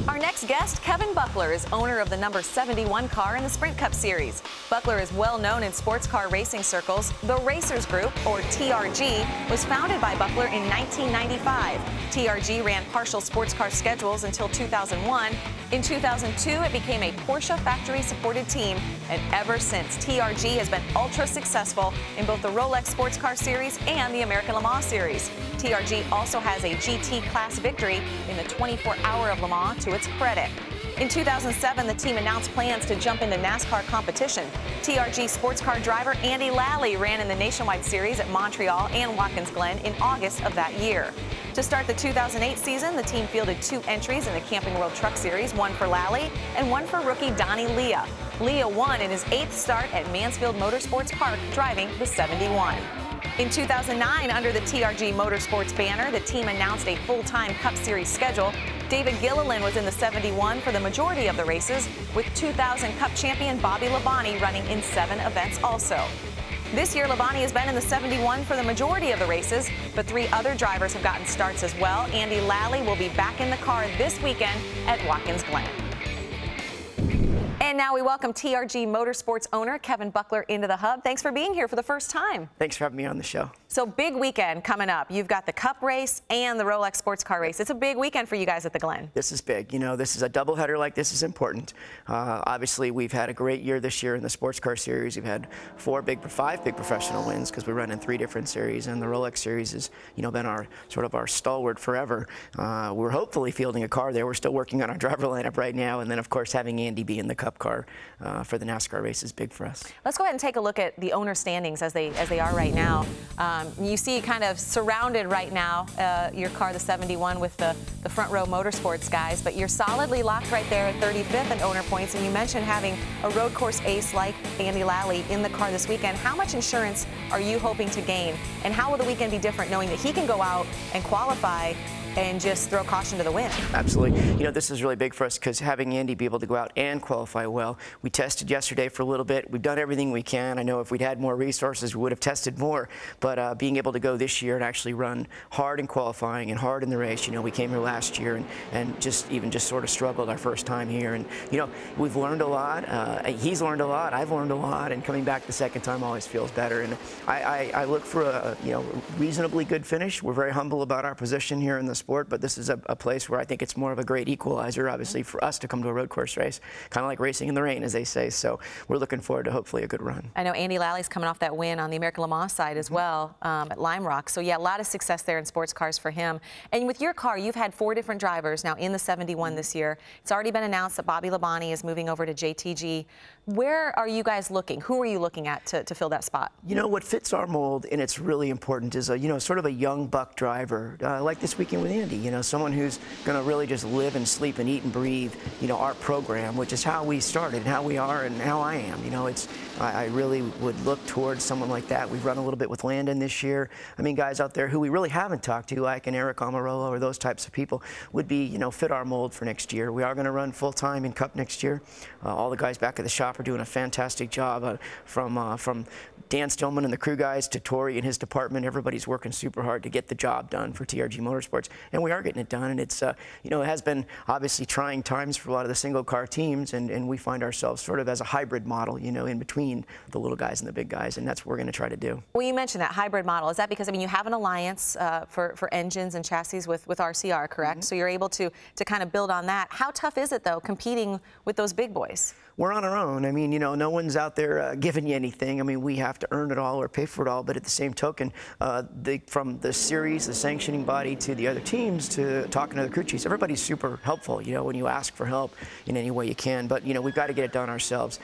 Our next guest, Kevin Buckler, is owner of the number 71 car in the Sprint Cup Series. Buckler is well known in sports car racing circles. The Racers Group, or TRG, was founded by Buckler in 1995. TRG ran partial sports car schedules until 2001. In 2002, it became a Porsche factory-supported team, and ever since, TRG has been ultra successful in both the Rolex Sports Car Series and the American Le Mans Series. TRG also has a GT class victory in the 24-hour of Le Mans to its credit. In 2007, the team announced plans to jump into NASCAR competition. TRG sports car driver Andy Lally ran in the Nationwide Series at Montreal and Watkins Glen in August of that year. To start the 2008 season, the team fielded 2 entries in the Camping World Truck Series, one for Lally and one for rookie Donnie Leah. Leah won in his 8th start at Mansfield Motorsports Park, driving the 71. In 2009, under the TRG Motorsports banner, the team announced a full-time Cup Series schedule. David Gilliland was in the 71 for the majority of the races, with 2000 Cup champion Bobby Labonte running in 7 events also. This year, Labonte has been in the 71 for the majority of the races, but 3 other drivers have gotten starts as well. Andy Lally will be back in the car this weekend at Watkins Glen. And now we welcome TRG Motorsports owner Kevin Buckler into the hub. Thanks for being here for the first time. Thanks for having me on the show. So big weekend coming up. You've got the Cup race and the Rolex Sports Car race. It's a big weekend for you guys at the Glen. This is big. You know, this is a doubleheader like this is important. Obviously, we've had a great year this year in the Sports Car Series. We've had 5 big professional wins because we run in 3 different series, and the Rolex Series has, been our our stalwart forever. We're hopefully fielding a car there. We're still working on our driver lineup right now, and then of course having Andy be in the Cup car for the NASCAR race is big for us. Let's go ahead and take a look at the owner standings as they are right now. You see kind of surrounded right now your car, the 71, with the front row Motorsports guys, but you're solidly locked right there at 35th in owner points. And you mentioned having a road course ace like Andy Lally in the car this weekend. How much insurance are you hoping to gain, and how will the weekend be different knowing that he can go out and qualify and just throw caution to the wind? Absolutely. This is really big for us because having Andy be able to go out and qualify well. We tested yesterday for a little bit. We've done everything we can. I know if we'd had more resources, we would have tested more. But being able to go this year and actually run hard in qualifying and hard in the race, we came here last year and just sort of struggled our first time here. And, we've learned a lot. He's learned a lot. I've learned a lot. And coming back the second time always feels better. And I look for a reasonably good finish. We're very humble about our position here in the sport, but this is a place where I think it's more of a great equalizer, obviously, for us to come to a road course race, kind of like racing in the rain, as they say. So we're looking forward to hopefully a good run. I know Andy Lally's coming off that win on the American Le Mans side as well at Lime Rock. So yeah, a lot of success there in sports cars for him. And with your car, you've had 4 different drivers now in the 71 this year. It's already been announced that Bobby Labonte is moving over to JTG. Where are you guys looking? Who are you looking at to fill that spot? What fits our mold, and it's really important, is sort of a young buck driver like this weekend with Andy. Someone who's going to really just live and sleep and eat and breathe, our program, which is how we started and how we are and how I am. I really would look towards someone like that. We've run a little bit with Landon this year. I mean, guys out there who we really haven't talked to, like an Eric Almirola or those types of people, would be, fit our mold for next year. We are going to run full-time in Cup next year. All the guys back at the shop are doing a fantastic job, from Dan Stillman and the crew guys to Tori and his department. Everybody's working super hard to get the job done for TRG Motorsports, and we are getting it done. And it's, it has been obviously trying times for a lot of the single car teams, and we find ourselves sort of as a hybrid model, in between the little guys and the big guys, and that's what we're going to try to do. Well, you mentioned that hybrid model. Is that because, you have an alliance for engines and chassis with RCR, correct? So you're able to kind of build on that. How tough is it, though, competing with those big boys? We're on our own. I mean, no one's out there giving you anything. I mean, we have to earn it all or pay for it all, but at the same token, from the series, the sanctioning body, to the other teams, to talking to the crew chiefs, everybody's super helpful, when you ask for help in any way you can. But, we've got to get it done ourselves.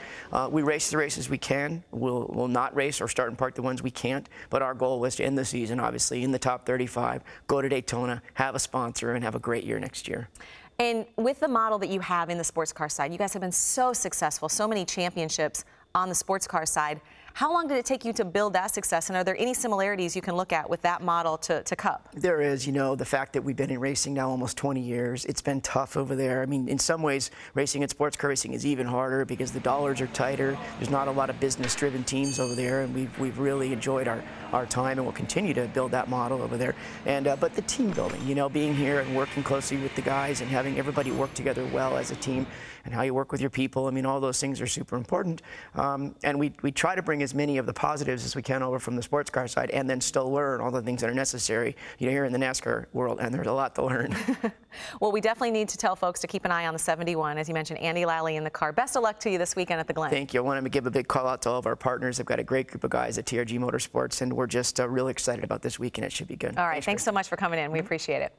We race the races we can. We'll not race or start and park the ones we can't, but our goal was to end the season, obviously, in the top 35, go to Daytona, have a sponsor, and have a great year next year. And with the model that you have in the sports car side, you guys have been so successful, so many championships on the sports car side. How long did it take you to build that success, and are there any similarities you can look at with that model to Cup? There is, the fact that we've been in racing now almost 20 years, it's been tough over there. I mean, in some ways, racing and sports car racing is even harder because the dollars are tighter. There's not a lot of business-driven teams over there, and we've really enjoyed our time, and we'll continue to build that model over there. And but the team building, being here and working closely with the guys and having everybody work together well as a team, and how you work with your people. I mean, all those things are super important. And we try to bring as many of the positives as we can over from the sports car side, and then still learn all the things that are necessary, here in the NASCAR world, and there's a lot to learn. Well, we definitely need to tell folks to keep an eye on the 71. As you mentioned, Andy Lally in the car. Best of luck to you this weekend at the Glen. Thank you. I want to give a big call out to all of our partners. They've got a great group of guys at TRG Motorsports, and we're just really excited about this weekend. It should be good. All right. Thanks so much for coming in. We appreciate it.